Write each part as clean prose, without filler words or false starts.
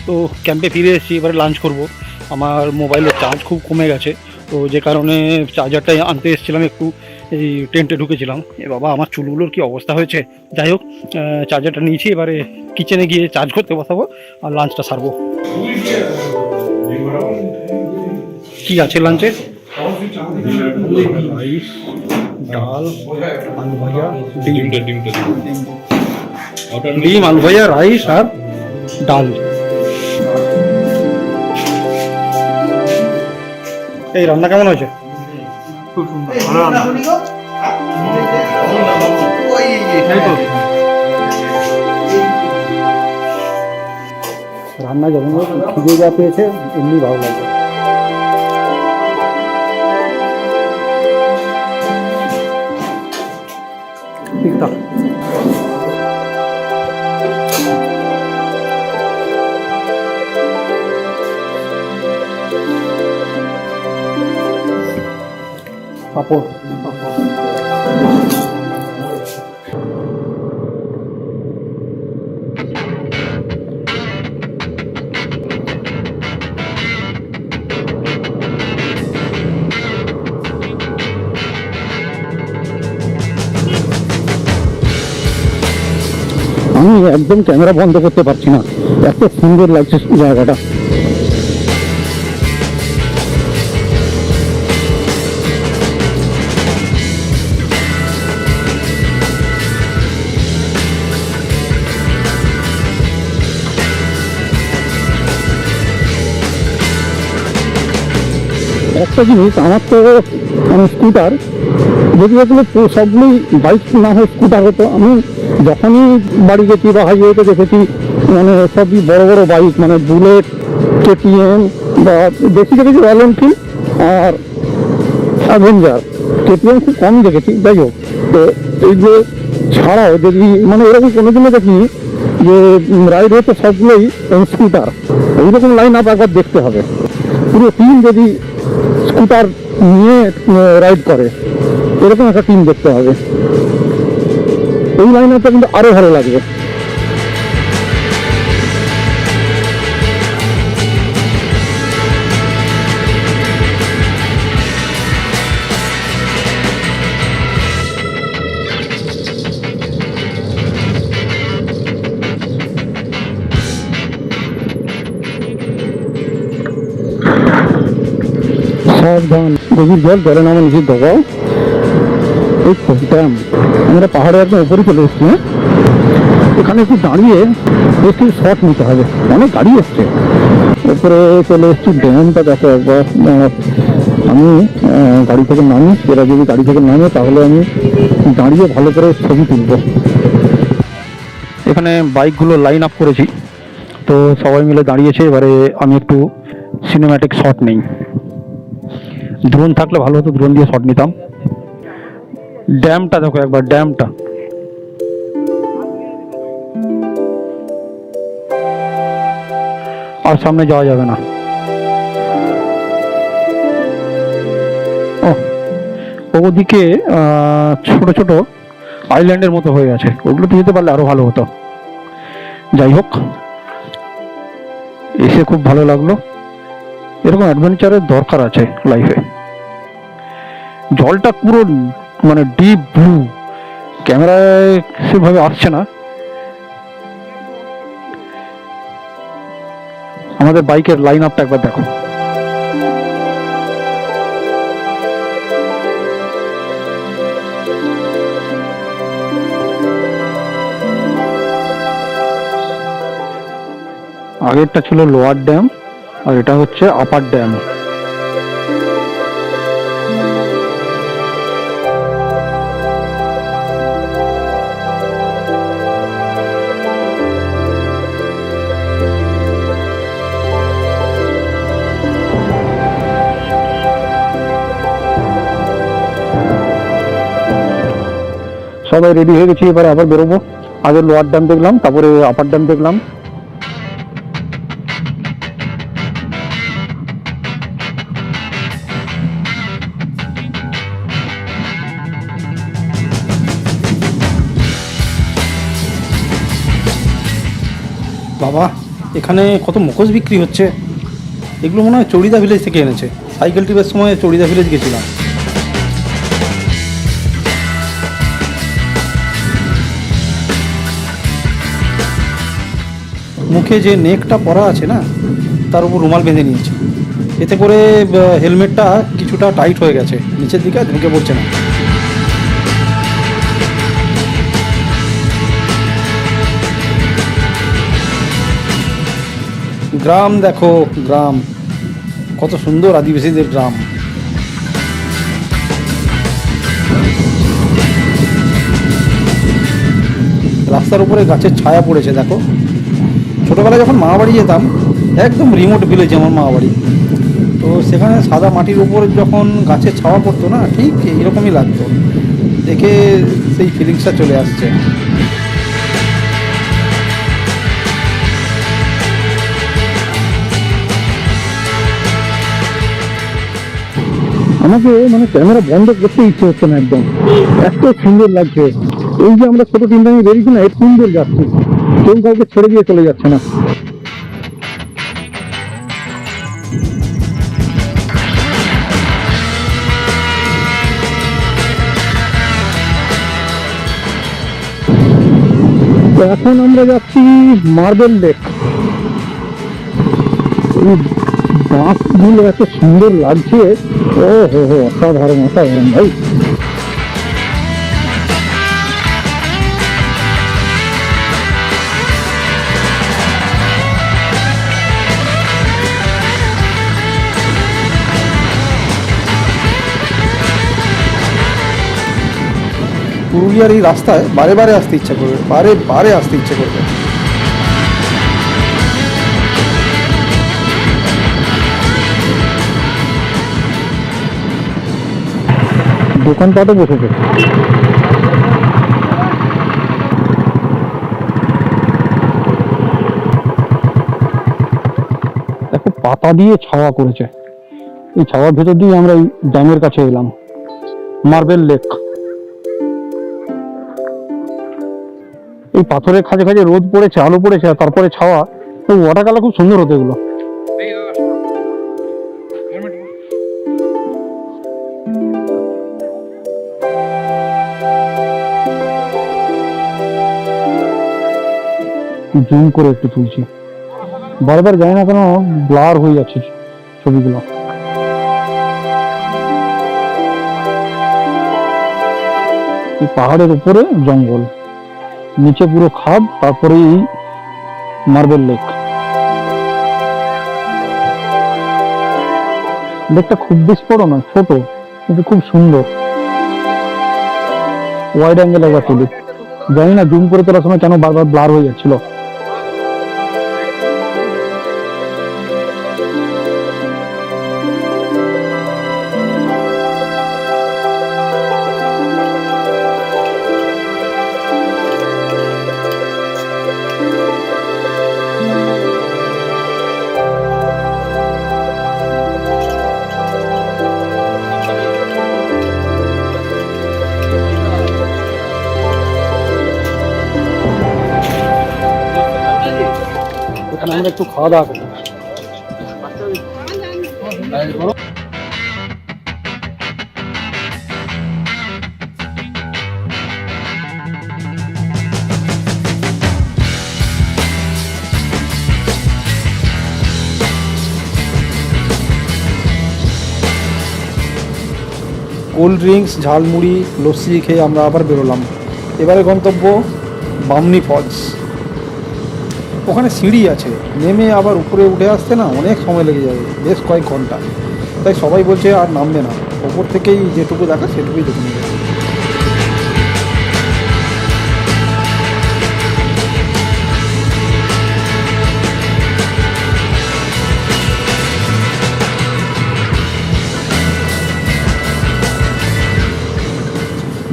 তো ক্যাম্পে ফিরে এসেছি, এবারে লাঞ্চ করব। আমার মোবাইলের চার্জ খুব কমে গেছে, তো যে কারণে চার্জারটাই আনতে এসেছিলাম, একটু এই টেন্টে ঢুকেছিলাম। এ বাবা, আমার চুলগুলোর কি অবস্থা হয়েছে! যাই হোক, চার্জারটা নিয়েছি, এবারে কিচেনে গিয়ে চার্জ করতে বসাবো আর লাঞ্চটা সারবো। কি আছে লাঞ্চে? রাইস, ডাল, আলু ভাজা, ডিম, আলু ভাজা, রাইস আর ডাল। এই রান্না কেমন হয়েছে? খুব সুন্দর, ভালো রান্না। রান্না যখন খিদে যা পেয়েছে এমনি ভালো লাগবে। ঠিকঠাক। পাপড় আমি একদম ক্যামেরা বন্ধ করতে পারছি না, এত সুন্দর লাগছে জায়গাটা। একটা জিনিস, আমার তো স্কুটার, যদি এগুলো সবগুলোই বাইক না হয় স্কুটার হতো, আমি যখনই বাড়ি গেছি বা হাইওয়েতে দেখেছি মানে সবই বড় বড় বাইক, মানে বুলেট, কেটিএম, বা বেশি দেখেছি রয়্যাল এনফিল্ড আর অ্যাভেঞ্জার। কেটিএম খুব কম দেখেছি। যাই হোক, তো এইগুলো ছাড়াও যদি মানে এরকম কোনোদিনও দেখিনি যে রাইড হচ্ছে সবগুলোই স্কুটার। এইরকম লাইন আপ একবার দেখতে হবে, পুরো টিম যদি স্কুটার নিয়ে রাইড করে, এরকম একটা টিম দেখতে হবে। এই লাইন আপটা কিন্তু আরো ভালো লাগবে। সাবধান, গভীর জল, জলে নামা নিচে দবাও। এই ড্যাম, আমরা পাহাড়ে একদম উপরে চলে এসেছি। হ্যাঁ, এখানে একটু দাঁড়িয়ে একটু শট নিতে হবে, অনেক গাড়ি এসছে। উপরে চলে এসেছি, ড্যামটা দেখো একবার। আমি গাড়ি থেকে নামি, এরা যদি গাড়ি থেকে নামে তাহলে আমি দাঁড়িয়ে ভালো করে ছবি তুলব। এখানে বাইকগুলো লাইন আপ করেছি, তো সবাই মিলে দাঁড়িয়েছে। এবারে আমি একটু সিনেম্যাটিক শট নেই। ড্রোন থাকলে ভালো হতো, ড্রোন দিয়ে শট নিতাম। ড্যামটা দেখো একবার, ড্যামটা। আর সামনে যাওয়া যাবে না। ওদিকে ছোট ছোট আইল্যান্ডের মতো হয়ে আছে, ওগুলোতে যেতে পারলে আরো ভালো হতো। যাই হোক, এসে খুব ভালো লাগলো। এরকম অ্যাডভেঞ্চারের দরকার আছে লাইফে। জলটা পুরো মানে ডিপ ব্লু, ক্যামেরায় সেভাবে আসছে না। আমাদের বাইকের লাইন আপটা একবার দেখো। আগেরটা ছিল লোয়ার ড্যাম আর এটা হচ্ছে আপার ড্যাম। সবাই রেডি হয়ে গেছি, এবারে আবার বেরোবো। আগে লোয়ার ড্যাম দেখলাম, তারপরে আপার ড্যাম দেখলাম। বাবা, এখানে কত মুখোশ বিক্রি হচ্ছে, এগুলো মনে হয় চড়িদা ভিলেজ থেকে এনেছে। সাইকেল ট্রিপের সময় চড়িদা ভিলেজ গেছিলাম। মুখে যে নেকটা পরা আছে না, তার উপর রুমাল বেঁধে নিয়েছে, এতে করে হেলমেটটা কিছুটা টাইট হয়ে গেছে, নিচের দিকে আর ঢুকে পড়ছে না। গ্রাম দেখো, গ্রাম কত সুন্দর, আদিবাসীদের গ্রাম। রাস্তার উপরে গাছের ছায়া পড়েছে দেখো। ছোটোবেলায় যখন মামাবাড়ি যেতাম, একদম রিমোট ভিলেজ আমার মামাবাড়ি, তো সেখানে সাদা মাটির উপর যখন গাছের ছায়া পড়তো না, ঠিক এইরকমই লাগতো। দেখে সেই ফিলিংসটা চলে আসছে। আমাকে মানে ক্যামেরা বন্ধ করতে ইচ্ছে হচ্ছে না, একদম এত সুন্দর লাগছে। এই যে আমরা ছোট চিন্তা নিয়ে বেরিয়েছি না, এর সুন্দর যাচ্ছে, কেউ কাউকে ছেড়ে দিয়ে চলে যাচ্ছে না। তো এখন আমরা যাচ্ছি মার্বেল লেক। এই বাঁশগুলো এত সুন্দর লাগছে, ও হো হো, অসাধারণ অসাধারণ ভাই। পুরুলিয়ার এই রাস্তায় বারে বারে আসতে ইচ্ছা করবে, বারে বারে আসতে ইচ্ছে করবে। দোকানপাটও বসেছে। দেখো পাতা দিয়ে ছাওয়া করেছে, এই ছাওয়ার ভেতর দিয়ে আমরা এই ড্যামের কাছে এলাম, মার্বেল লেক। এই পাথরের খাঁজে খাঁজে রোদ পড়েছে, আলো পড়েছে, আর তারপরে ছাওয়া, ওয়াটার কালার খুব সুন্দর হতো এগুলো। জুম করে একটু তুলছি, বারবার জানি না কেন ব্লার হয়ে যাচ্ছে ছবিগুলো। এই পাহাড়ের উপরে জঙ্গল, নিচে পুরো খাদ, তারপরে এই মার্বেল লেক। লেকটা খুব বেশ বড় না, ছোট, কিন্তু খুব সুন্দর। ওয়াইড অ্যাঙ্গেল একবার তুলি, জানি না জুম করে তোলার সময় কেন বারবার ব্লার হয়ে যাচ্ছিল। এখানে আমরা একটু খাওয়া দাওয়া করবো। কোল্ড ড্রিঙ্কস, ঝালমুড়ি, লস্যি খেয়ে আমরা আবার বেরোলাম। এবারে গন্তব্য বামনি ফলস। ওখানে সিঁড়ি আছে, নেমে আবার উপরে উঠে আসতে না অনেক সময় লেগে যাবে, বেশ কয়েক ঘন্টা। তাই সবাই বলছে আর নামবে না, ওপর থেকেই যেটুকু দেখা সেটুকুই দেখে নেবে।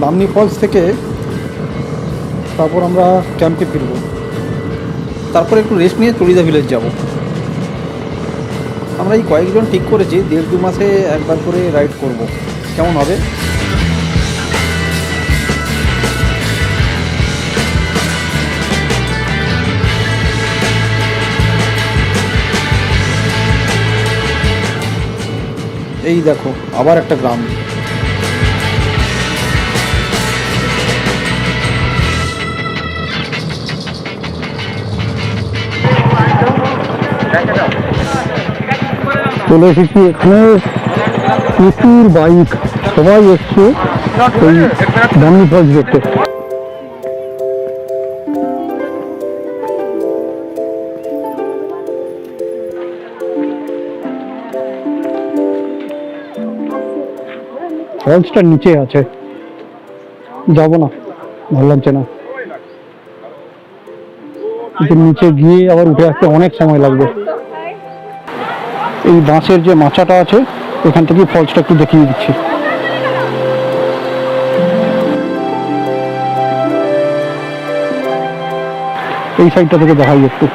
বামনি ফলস থেকে তারপর আমরা ক্যাম্পে ফিরব, তারপর একটু রেস্ট নিয়ে চড়িদা ভিলেজ যাব। আমরা এই কয়েকজন ঠিক করেছি 1.5-2 মাসে একবার করে রাইড করব, কেমন হবে? এই দেখো আবার একটা গ্রাম। চলে এসেছি এখানে, প্রচুর বাইক, সবাই এসছে এই বামনি ফলস দেখতে। ফলসটা নিচে আছে, যাবো না, ভালো লাগছে না। কিন্তু নিচে গিয়ে আবার উঠে আসতে অনেক সময় লাগবে। এই বাঁশের যে মাচাটা আছে এখান থেকে ফলসটা একটু দেখিয়ে দিচ্ছি। এই সাইডটা থেকে দেখাই একটু।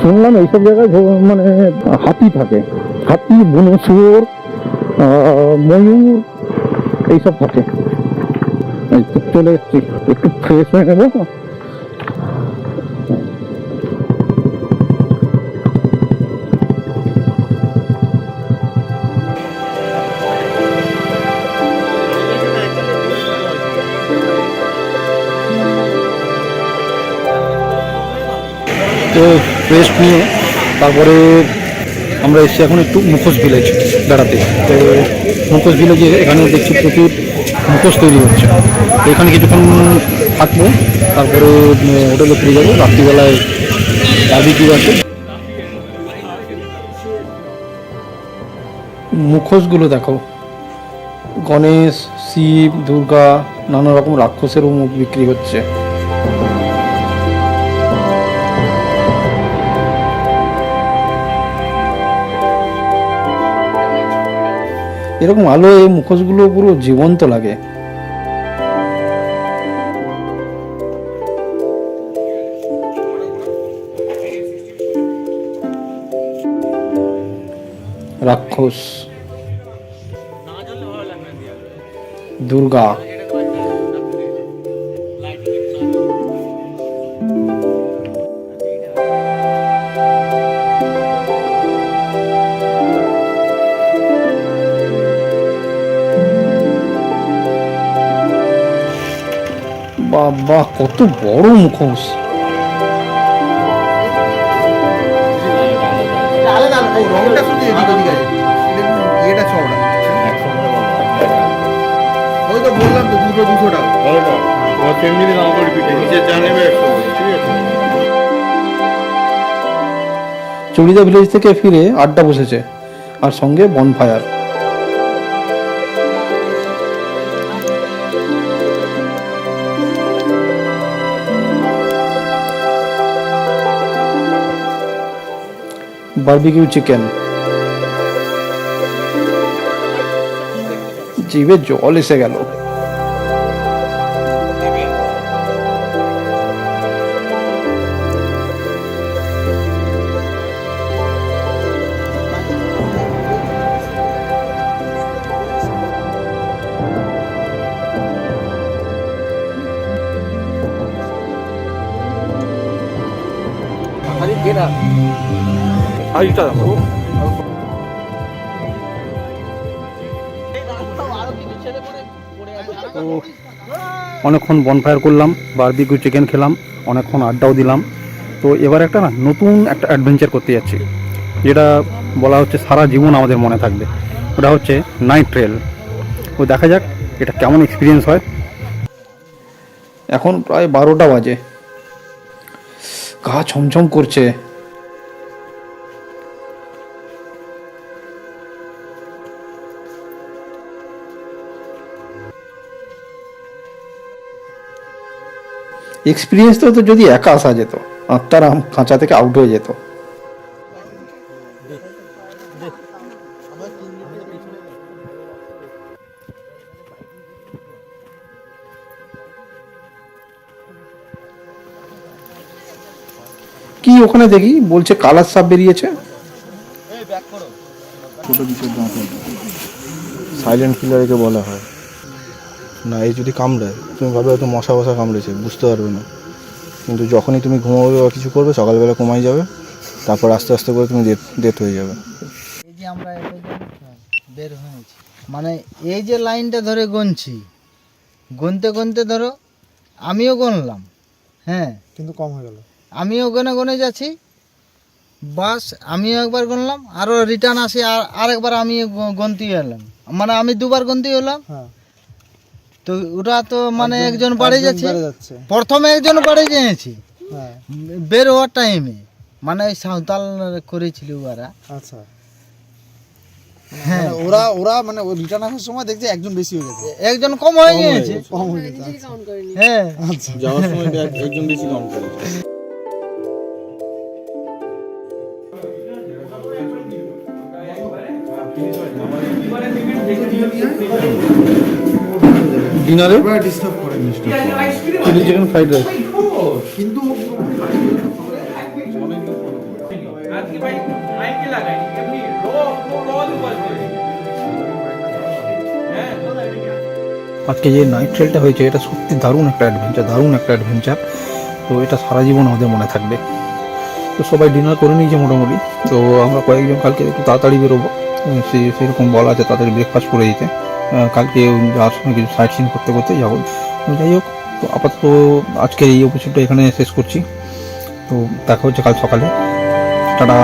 শুনলাম এইসব জায়গায় মানে হাতি থাকে, হাতি, বুনো শুয়োর, ময়ূর এইসব থাকে। এই তো চলে এসছি, একটু ফ্রেশ হয়ে নেবো। তো রেস্ট নিয়ে তারপরে আমরা এসেছি এখন একটু মুখোশ ভিলেজ বেড়াতে। তো মুখোশ ভিলেজে এখানে দেখছি প্রচুর মুখোশ তৈরি হচ্ছে। তো এখানে কিছুক্ষণ থাকবো, তারপরে হোটেলে ফিরে যাবো। রাত্রিবেলায় বারবিকিউ আছে। মুখোশগুলো দেখো, গণেশ, শিব, দুর্গা, নানা রকম রাক্ষসেরও মুখ বিক্রি হচ্ছে। এরকম আলো এই মুখোশগুলো পুরো জীবন্ত লাগে। রাক্ষস, দুর্গা, বাবা কত বড় মুখোশ! রংটা শুধু এদিক ওদিক আছে, এটা চওড়া। ওই তো বললাম তো 200 টাকা। চড়িদা ভিলেজ থেকে ফিরে আড্ডা বসেছে, আর সঙ্গে বনফায়ার। বারবিকিউ চিকেন, জিভে জল এসে গেল। সাইজটা দেখো। তো অনেকক্ষণ বনফায়ার করলাম, বারবিকিউ চিকেন খেলাম, অনেকক্ষণ আড্ডাও দিলাম। তো এবার একটা নতুন একটা অ্যাডভেঞ্চার করতে যাচ্ছি, যেটা বলা হচ্ছে সারা জীবন আমাদের মনে থাকবে। ওটা হচ্ছে নাইট ট্রেল। তো দেখা যাক এটা কেমন এক্সপিরিয়েন্স হয়। এখন প্রায় 12টা বাজে, গা ছমছম করছে। এক্সপিরিয়েন্স তো যদি একা আসা যেত, আত্মারা খাঁচা থেকে আউট হয়ে যেত। কি ওখানে দেখি বলছে কালার সাপ বেরিয়েছে। ছোট কিছু দাঁত, সাইলেন্ট কিলার একে বলা হয়। না, এই যদি কামড়ায় তুমি ভাবে হয়তো মশা ফশা কামড়েছে, বুঝতে পারবে না। কিন্তু যখনই তুমি ঘুমাবে বা কিছু করবে সকালবেলা কমাই যাবে, তারপর আস্তে আস্তে করে তুমি ডেথ হয়ে যাবে। এই যে আমরা বের হয়েছি, মানে এই যে লাইনটা ধরে গুনছি, গুনতে গুনতে ধরো আমিও গুনলাম, হ্যাঁ, কিন্তু কম হয়ে গেল। আমিও গুনে গুনে যাচ্ছি, বাস আমিও একবার গুনলাম, আরও রিটার্ন আসি আরেকবার আমি গুনতে এলাম, মানে আমি দুবার গুনতে এলাম। হ্যাঁ, তো ওরা তো মানে একজন বাড়ি যাচ্ছে, যাচ্ছে। প্রথমে একজন বাড়ি গিয়েছি হ্যাঁ, বের হওয়ার টাইমে, মানে ওই সাঁওতাল করেছিল ওরা। আচ্ছা। হ্যাঁ, ওরা ওরা মানে ওই রিটার্ন আসার সময় দেখছে একজন বেশি হয়ে গেছে, একজন কম হয়ে গিয়েছে। কম হয়ে গেছে। হ্যাঁ, আচ্ছা, যাওয়ার সময় একজন বেশি কাউন্ট করেছে। ডিনারে ডিস্টার্ব করেন চিলি চিকেন ফ্রাইড রাইস। কিন্তু আজকে ভাই মাইকে লাগাই এমনি রোজ বলতে হ্যাঁ। আজকে যে নাইট ট্রেলটা হয়েছে এটা সত্যি দারুণ একটা অ্যাডভেঞ্চার। তো এটা সারা জীবন আমাদের মনে থাকবে। তো সবাই ডিনার করে নিয়েছে মোটামুটি। তো আমরা কয়েকজন কালকে একটু তাড়াতাড়ি বেরোবো, সেরকম বলা আছে তাদের ব্রেকফাস্ট করে দিতে। কালকে যাওয়ার সময় কিছু সাইট সিন করতে করতে যাবো। যাই হোক, তো আপাতত আজকের এই এপিসোডটা এখানে শেষ করছি। তো দেখা হচ্ছে কাল সকালে। টাটা।